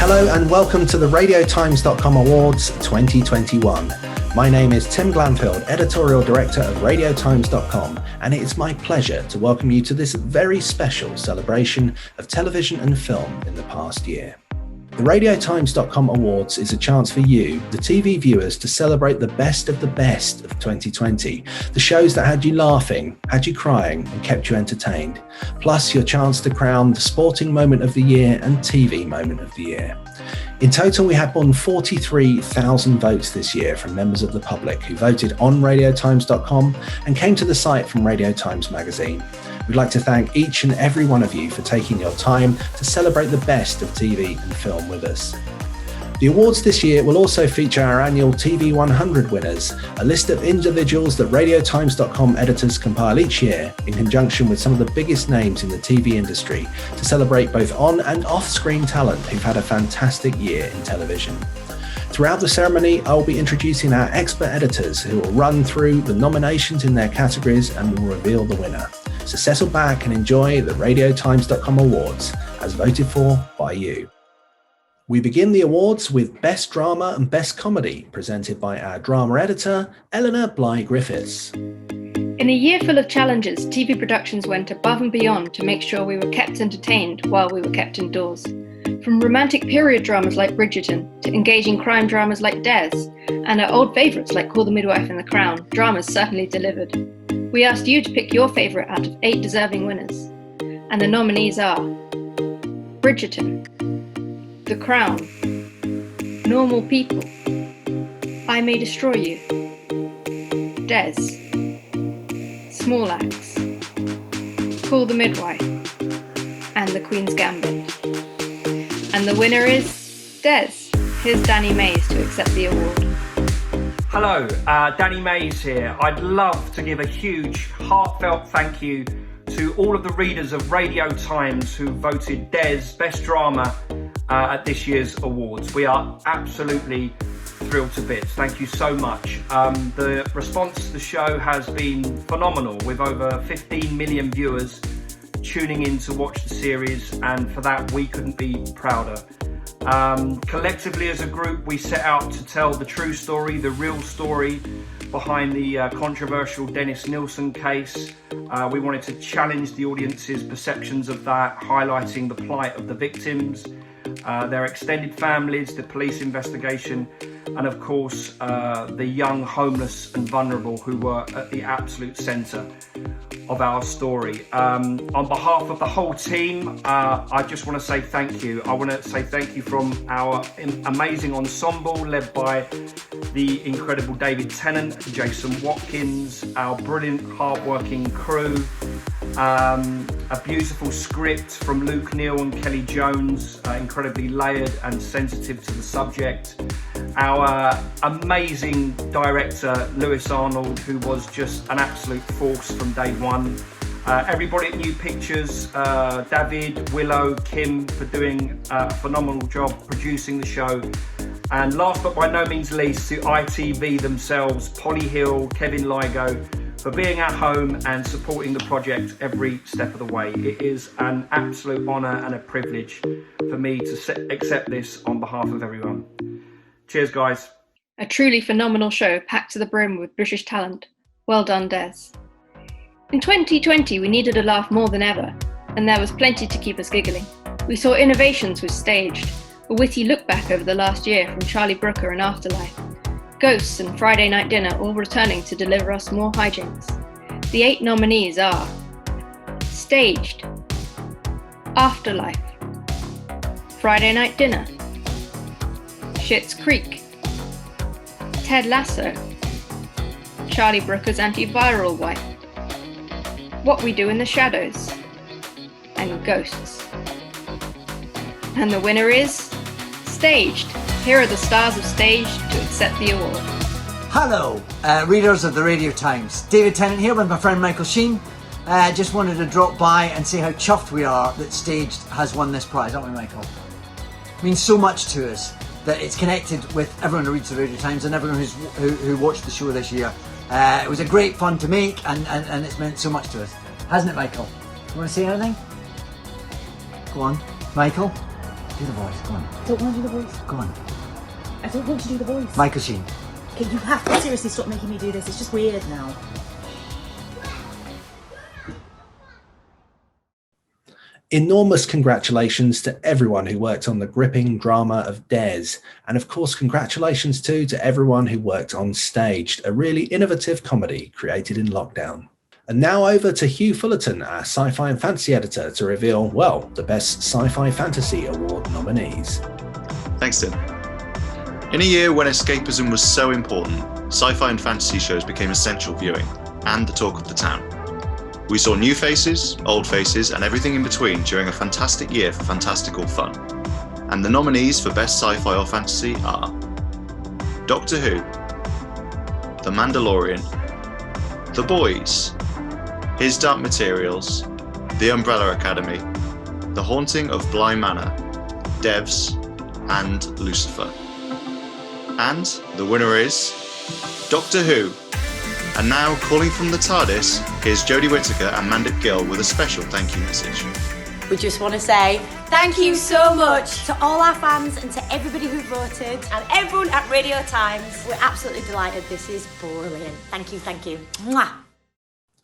Hello and welcome to the RadioTimes.com Awards 2021. My name is Tim Glanfield, Editorial Director of RadioTimes.com, and it is my pleasure to welcome you to this very special celebration of television and film in the past year. The RadioTimes.com Awards is a chance for you, the TV viewers, to celebrate the best of 2020, the shows that had you laughing, had you crying, and kept you entertained, plus your chance to crown the sporting moment of the year and TV moment of the year. In total, we had more than 43,000 votes this year from members of the public who voted on RadioTimes.com and came to the site from Radio Times magazine. We'd like to thank each and every one of you for taking your time to celebrate the best of TV and film with us. The awards this year will also feature our annual TV 100 winners, a list of individuals that RadioTimes.com editors compile each year in conjunction with some of the biggest names in the TV industry to celebrate both on and off-screen talent who've had a fantastic year in television. Throughout the ceremony, I will be introducing our expert editors who will run through the nominations in their categories and will reveal the winner. So settle back and enjoy the RadioTimes.com Awards, as voted for by you. We begin the awards with Best Drama and Best Comedy, presented by our drama editor, Eleanor Bly-Griffiths. In a year full of challenges, TV productions went above and beyond to make sure we were kept entertained while we were kept indoors. From romantic period dramas like Bridgerton to engaging crime dramas like Des, and our old favourites like Call the Midwife and The Crown, dramas certainly delivered. We asked you to pick your favourite out of 8 deserving winners. And the nominees are Bridgerton, The Crown, Normal People, I May Destroy You, Des, Small Axe, Call the Midwife, and The Queen's Gambit. And the winner is Des. Here's Danny Mays to accept the award. Hello, Danny Mays here. I'd love to give a huge, heartfelt thank you to all of the readers of Radio Times who voted Des Best Drama at this year's awards. We are absolutely thrilled to bits. Thank you so much. The response to the show has been phenomenal, with over 15 million viewers tuning in to watch the series, and for that we couldn't be prouder. Collectively as a group, we set out to tell the true story, the real story behind the controversial Dennis Nilsen case. We wanted to challenge the audience's perceptions of that, highlighting the plight of the victims, their extended families, the police investigation, and of course the young, homeless and vulnerable who were at the absolute centre of our story. On behalf of the whole team, I just want to say thank you. I want to say thank you from our amazing ensemble led by the incredible David Tennant, Jason Watkins, our brilliant hard-working crew, a beautiful script from Luke Neal and Kelly Jones, incredibly layered and sensitive to the subject. Our amazing director, Lewis Arnold, who was just an absolute force from day one. Everybody at New Pictures, David, Willow, Kim, for doing a phenomenal job producing the show. And last but by no means least, to ITV themselves, Polly Hill, Kevin Ligo, for being at home and supporting the project every step of the way. It is an absolute honour and a privilege for me to accept this on behalf of everyone. Cheers, guys. A truly phenomenal show packed to the brim with British talent. Well done, Des. In 2020, we needed a laugh more than ever, and there was plenty to keep us giggling. We saw innovations with Staged, a witty look back over the last year from Charlie Brooker and Afterlife, Ghosts and Friday Night Dinner all returning to deliver us more hijinks. The 8 nominees are Staged, Afterlife, Friday Night Dinner, Schitt's Creek, Ted Lasso, Charlie Brooker's Antiviral Wipe, What We Do in the Shadows, and Ghosts. And the winner is Staged. Here are the stars of Staged to accept the award. Hello, readers of the Radio Times. David Tennant here with my friend Michael Sheen. Just wanted to drop by and say how chuffed we are that Staged has won this prize, aren't we, Michael? It means so much to us that it's connected with everyone who reads the Radio Times and everyone who watched the show this year. It was a great fun to make and it's meant so much to us. Hasn't it, Michael? You want to say anything? Go on, Michael. Do the voice, go on. Don't want to do the voice. Go on. I don't want to do the voice. Michael Sheen. Okay, you have to seriously stop making me do this. It's just weird now. Enormous congratulations to everyone who worked on the gripping drama of Des. And of course, congratulations too to everyone who worked on Staged, a really innovative comedy created in lockdown. And now over to Hugh Fullerton, our sci-fi and fantasy editor, to reveal, well, the best sci-fi fantasy award nominees. Thanks, Tim. In a year when escapism was so important, sci-fi and fantasy shows became essential viewing and the talk of the town. We saw new faces, old faces, and everything in between during a fantastic year for fantastical fun. And the nominees for Best Sci-Fi or Fantasy are Doctor Who, The Mandalorian, The Boys, His Dark Materials, The Umbrella Academy, The Haunting of Bly Manor, Devs, and Lucifer. And the winner is Doctor Who. And now, calling from the TARDIS, here's Jodie Whittaker and Mandip Gill with a special thank you message. We just want to say thank you so much to all our fans and to everybody who voted and everyone at Radio Times. We're absolutely delighted. This is brilliant. Thank you, thank you. Mwah.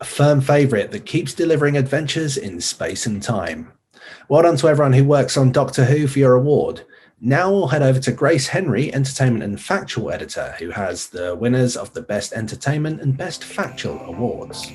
A firm favourite that keeps delivering adventures in space and time. Well done to everyone who works on Doctor Who for your award. Now we'll head over to Grace Henry, Entertainment and Factual Editor, who has the winners of the Best Entertainment and Best Factual awards.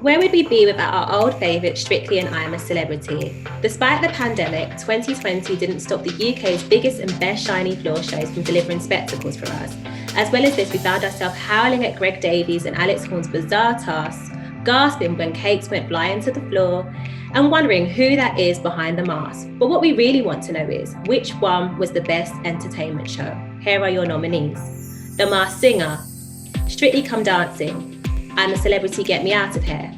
Where would we be without our old favourite Strictly and I'm a Celebrity? Despite the pandemic, 2020 didn't stop the UK's biggest and best shiny floor shows from delivering spectacles for us. As well as this, we found ourselves howling at Greg Davies and Alex Horne's bizarre tasks, gasping when cakes went flying to the floor, and wondering who that is behind the mask. But what we really want to know is, which one was the best entertainment show? Here are your nominees. The Masked Singer, Strictly Come Dancing, I'm a Celebrity, Get Me Out of Here,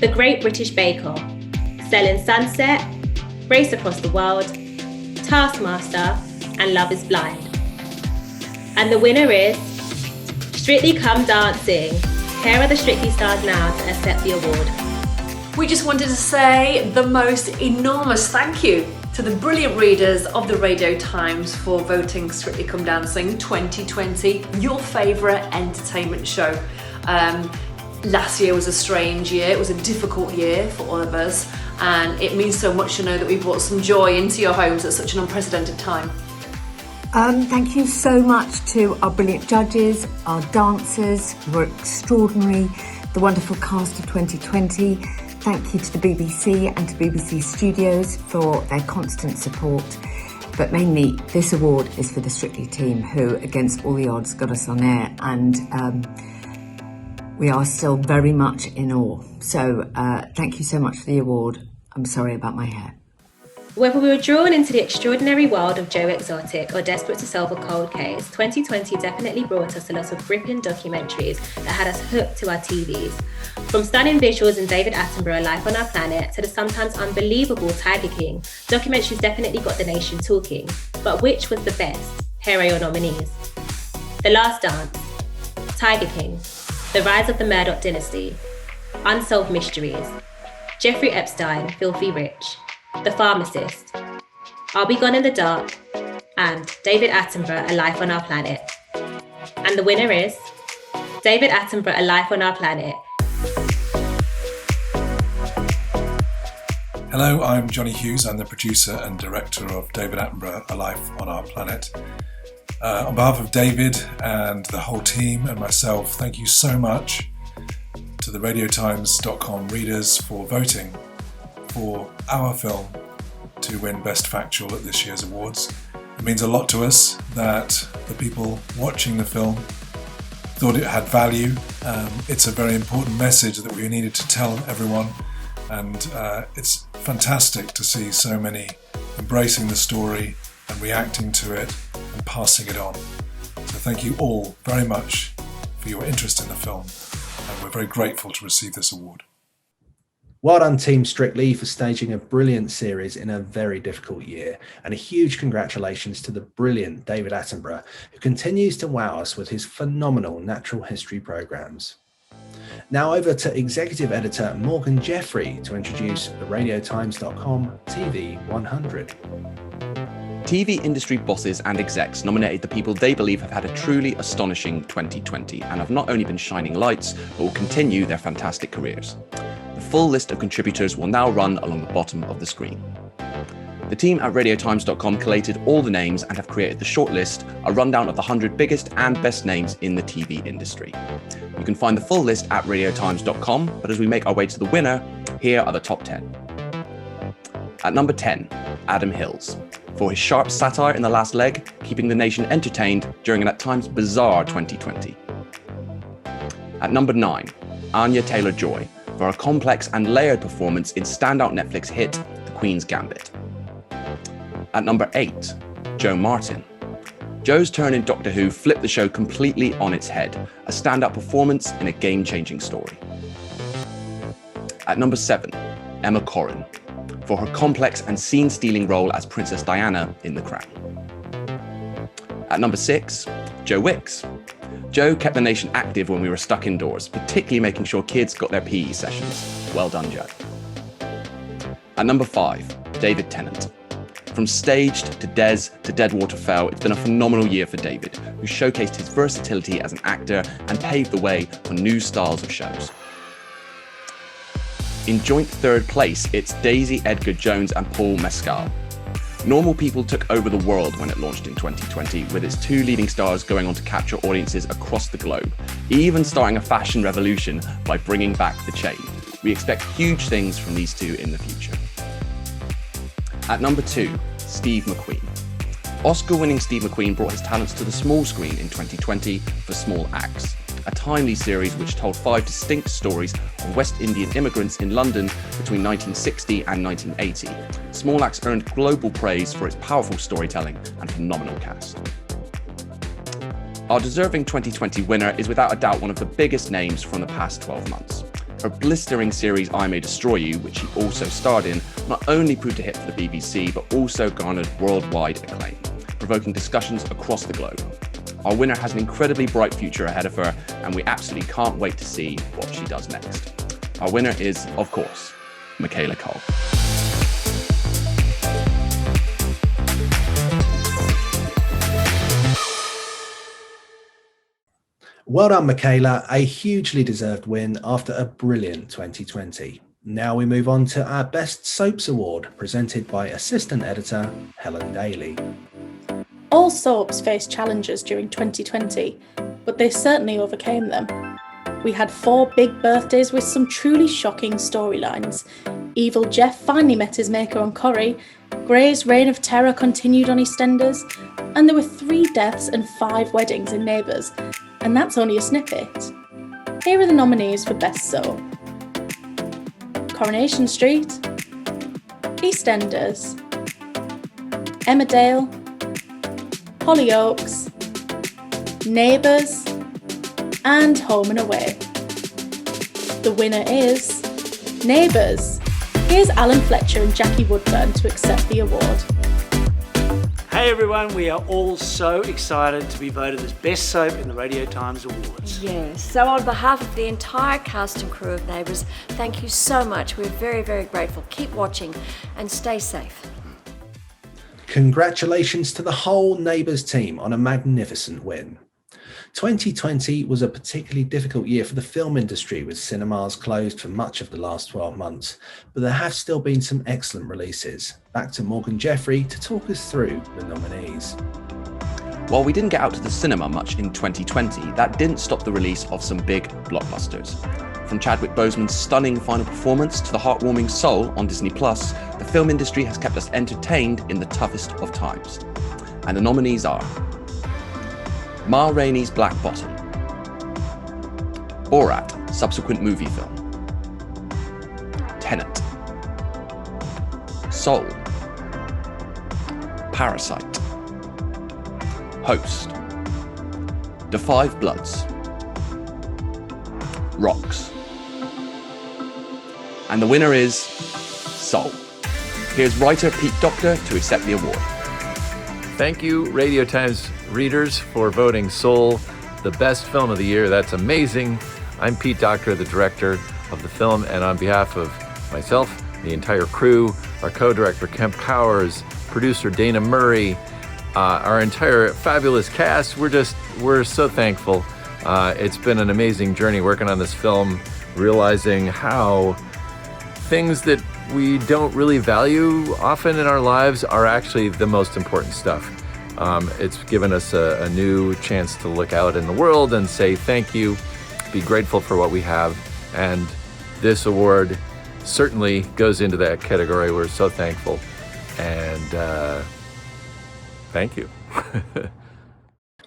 The Great British Bake Off, Selling Sunset, Race Across the World, Taskmaster, and Love is Blind. And the winner is Strictly Come Dancing. Here are the Strictly stars now to accept the award. We just wanted to say the most enormous thank you to the brilliant readers of the Radio Times for voting Strictly Come Dancing 2020 your favourite entertainment show. Last year was a strange year, it was a difficult year for all of us, and it means so much to know that we brought some joy into your homes at such an unprecedented time. Thank you so much to our brilliant judges, our dancers who were extraordinary, the wonderful cast of 2020. Thank you to the BBC and to BBC Studios for their constant support. But mainly, this award is for the Strictly team who, against all the odds, got us on air. And we are still very much in awe. So thank you so much for the award. I'm sorry about my hair. Whether we were drawn into the extraordinary world of Joe Exotic or desperate to solve a cold case, 2020 definitely brought us a lot of gripping documentaries that had us hooked to our TVs. From stunning visuals in David Attenborough, Life on Our Planet, to the sometimes unbelievable Tiger King, documentaries definitely got the nation talking. But which was the best? Here are your nominees. The Last Dance, Tiger King, The Rise of the Murdoch Dynasty, Unsolved Mysteries, Jeffrey Epstein, Filthy Rich, The Pharmacist, I'll Be Gone in the Dark, and David Attenborough, A Life on Our Planet. And the winner is David Attenborough, A Life on Our Planet. Hello, I'm Johnny Hughes. I'm the producer and director of David Attenborough, A Life on Our Planet. On behalf of David and the whole team and myself, thank you so much to the radiotimes.com readers for voting for our film to win Best Factual at this year's awards. It means a lot to us that the people watching the film thought it had value. It's a very important message that we needed to tell everyone, and it's fantastic to see so many embracing the story and reacting to it and passing it on. So thank you all very much for your interest in the film, and we're very grateful to receive this award. Well done, Team Strictly, for staging a brilliant series in a very difficult year. And a huge congratulations to the brilliant David Attenborough, who continues to wow us with his phenomenal natural history programmes. Now over to executive editor Morgan Jeffrey to introduce the RadioTimes.com TV 100. TV industry bosses and execs nominated the people they believe have had a truly astonishing 2020 and have not only been shining lights, but will continue their fantastic careers. The full list of contributors will now run along the bottom of the screen. The team at RadioTimes.com collated all the names and have created the shortlist, a rundown of the 100 biggest and best names in the TV industry. You can find the full list at RadioTimes.com, but as we make our way to the winner, here are the top 10. At number 10, Adam Hills, for his sharp satire in The Last Leg, keeping the nation entertained during an at times bizarre 2020. At number 9, Anya Taylor-Joy, for a complex and layered performance in standout Netflix hit, The Queen's Gambit. At number 8, Joe Martin. Joe's turn in Doctor Who flipped the show completely on its head, a standout performance in a game-changing story. At number 7, Emma Corrin, for her complex and scene-stealing role as Princess Diana in The Crown. At number 6, Joe Wicks. Joe kept the nation active when we were stuck indoors, particularly making sure kids got their PE sessions. Well done, Joe. At number 5, David Tennant. From Staged to Des to Deadwater Fell, it's been a phenomenal year for David, who showcased his versatility as an actor and paved the way for new styles of shows. In joint third place, it's Daisy Edgar Jones and Paul Mescal. Normal People took over the world when it launched in 2020, with its two leading stars going on to capture audiences across the globe, even starting a fashion revolution by bringing back the chain. We expect huge things from these two in the future. At number 2, Steve McQueen. Oscar-winning Steve McQueen brought his talents to the small screen in 2020 for Small Axe, a timely series which told 5 distinct stories of West Indian immigrants in London between 1960 and 1980. Small Axe earned global praise for its powerful storytelling and phenomenal cast. Our deserving 2020 winner is without a doubt one of the biggest names from the past 12 months. Her blistering series I May Destroy You, which she also starred in, not only proved a hit for the BBC, but also garnered worldwide acclaim, provoking discussions across the globe. Our winner has an incredibly bright future ahead of her, and we absolutely can't wait to see what she does next. Our winner is, of course, Michaela Coel. Well done, Michaela. A hugely deserved win after a brilliant 2020. Now we move on to our Best Soaps Award, presented by assistant editor Helen Daly. All soaps faced challenges during 2020, but they certainly overcame them. We had 4 big birthdays with some truly shocking storylines. Evil Jeff finally met his maker on Corrie, Grey's reign of terror continued on EastEnders, and there were 3 deaths and 5 weddings in Neighbours, and that's only a snippet. Here are the nominees for Best Soap. Coronation Street, EastEnders, Emmerdale, Hollyoaks, Neighbours, and Home and Away. The winner is Neighbours. Here's Alan Fletcher and Jackie Woodburn to accept the award. Hey everyone, we are all so excited to be voted as Best Soap in the Radio Times Awards. Yes, so on behalf of the entire cast and crew of Neighbours, thank you so much. We're very, very grateful. Keep watching and stay safe. Congratulations to the whole Neighbours team on a magnificent win. 2020 was a particularly difficult year for the film industry, with cinemas closed for much of the last 12 months, but there have still been some excellent releases. Back to Morgan Jeffrey to talk us through the nominees. While we didn't get out to the cinema much in 2020, that didn't stop the release of some big blockbusters. From Chadwick Boseman's stunning final performance to the heartwarming Soul on Disney+, the film industry has kept us entertained in the toughest of times. And the nominees are Ma Rainey's Black Bottom, Borat, subsequent movie film, Tenet, Soul, Parasite, Host, The Five Bloods, Rocks. And the winner is Soul. Here's writer Pete Docter to accept the award. Thank you, Radio Times readers, for voting Soul the best film of the year. That's amazing. I'm Pete Docter, the director of the film, and on behalf of myself, the entire crew, our co-director Kemp Powers, producer Dana Murray, our entire fabulous cast, we're so thankful. It's been an amazing journey working on this film, realizing how things that we don't really value often in our lives are actually the most important stuff. It's given us a new chance to look out in the world and say thank you, be grateful for what we have, and this award certainly goes into that category. We're so thankful, and thank you.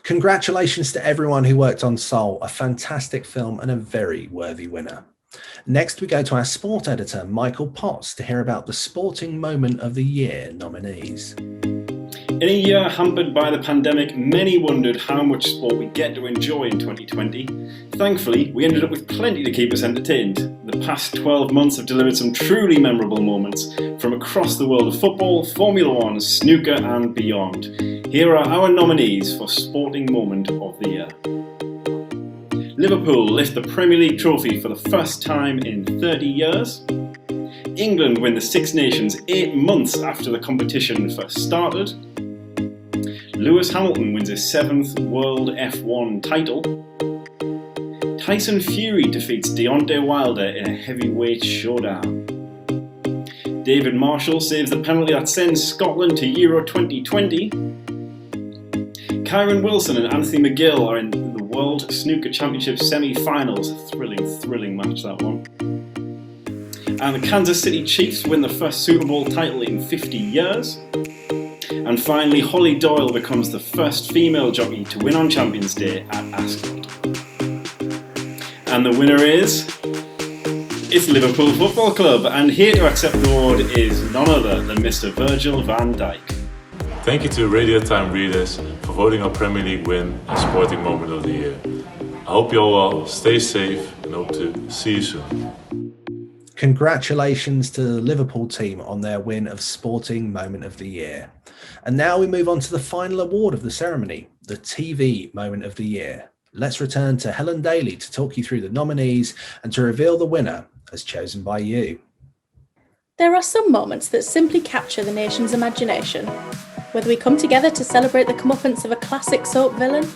Congratulations to everyone who worked on Soul, a fantastic film and a very worthy winner. Next, we go to our sport editor, Michael Potts, to hear about the Sporting Moment of the Year nominees. In a year hampered by the pandemic, many wondered how much sport we'd get to enjoy in 2020. Thankfully, we ended up with plenty to keep us entertained. The past 12 months have delivered some truly memorable moments from across the world of football, Formula One, snooker and beyond. Here are our nominees for Sporting Moment of the Year. Liverpool lift the Premier League trophy for the first time in 30 years. England win the Six Nations 8 months after the competition first started. Lewis Hamilton wins his 7th World F1 title. Tyson Fury defeats Deontay Wilder in a heavyweight showdown. David Marshall saves the penalty that sends Scotland to Euro 2020. Kyron Wilson and Anthony McGill are in the World Snooker Championship semi-finals. Thrilling match, that one. And the Kansas City Chiefs win the first Super Bowl title in 50 years. And finally, Holly Doyle becomes the first female jockey to win on Champions Day at Ascot. And the winner is... it's Liverpool Football Club, and here to accept the award is none other than Mr. Virgil van Dijk. Thank you to Radio Time readers for voting our Premier League win and Sporting Moment of the Year. I hope you all stay safe and hope to see you soon. Congratulations to the Liverpool team on their win of Sporting Moment of the Year. And now we move on to the final award of the ceremony, the TV Moment of the Year. Let's return to Helen Daly to talk you through the nominees and to reveal the winner as chosen by you. There are some moments that simply capture the nation's imagination. Whether we come together to celebrate the comeuppance of a classic soap villain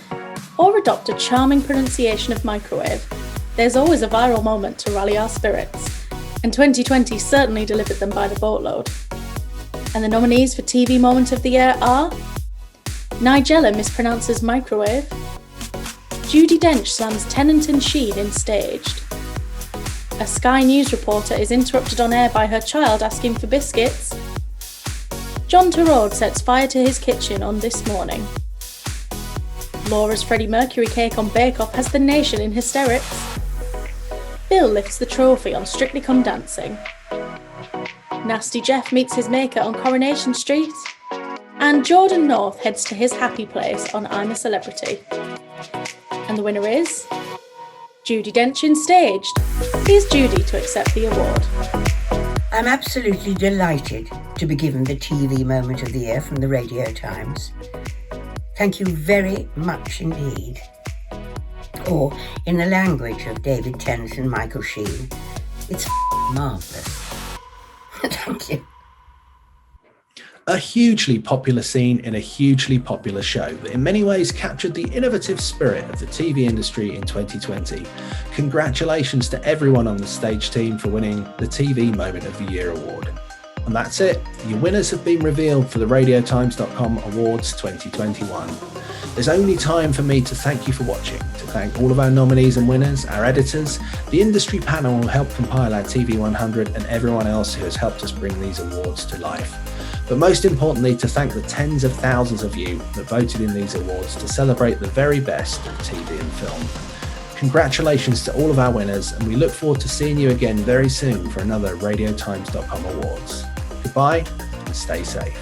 or adopt a charming pronunciation of microwave, there's always a viral moment to rally our spirits. And 2020 certainly delivered them by the boatload. And the nominees for TV Moment of the Year are Nigella mispronounces microwave, Judi Dench slams Tennant and Sheen in Staged, a Sky News reporter is interrupted on air by her child asking for biscuits, John Turode sets fire to his kitchen on This Morning, Laura's Freddie Mercury cake on Bake Off has the nation in hysterics, Bill lifts the trophy on Strictly Come Dancing, Nasty Jeff meets his maker on Coronation Street, and Jordan North heads to his happy place on I'm a Celebrity. And the winner is Judi Dench in Staged. Here's Judy to accept the award. I'm absolutely delighted to be given the TV Moment of the Year from the Radio Times. Thank you very much indeed. Or, in the language of David Tennant and Michael Sheen, it's marvellous. Thank you. A hugely popular scene in a hugely popular show that in many ways captured the innovative spirit of the TV industry in 2020. Congratulations to everyone on the stage team for winning the TV Moment of the Year award. And that's it. Your winners have been revealed for the RadioTimes.com Awards 2021. There's only time for me to thank you for watching, to thank all of our nominees and winners, our editors, the industry panel who helped compile our TV 100, and everyone else who has helped us bring these awards to life. But most importantly, to thank the tens of thousands of you that voted in these awards to celebrate the very best of TV and film. Congratulations to all of our winners, and we look forward to seeing you again very soon for another RadioTimes.com Awards. Goodbye and stay safe.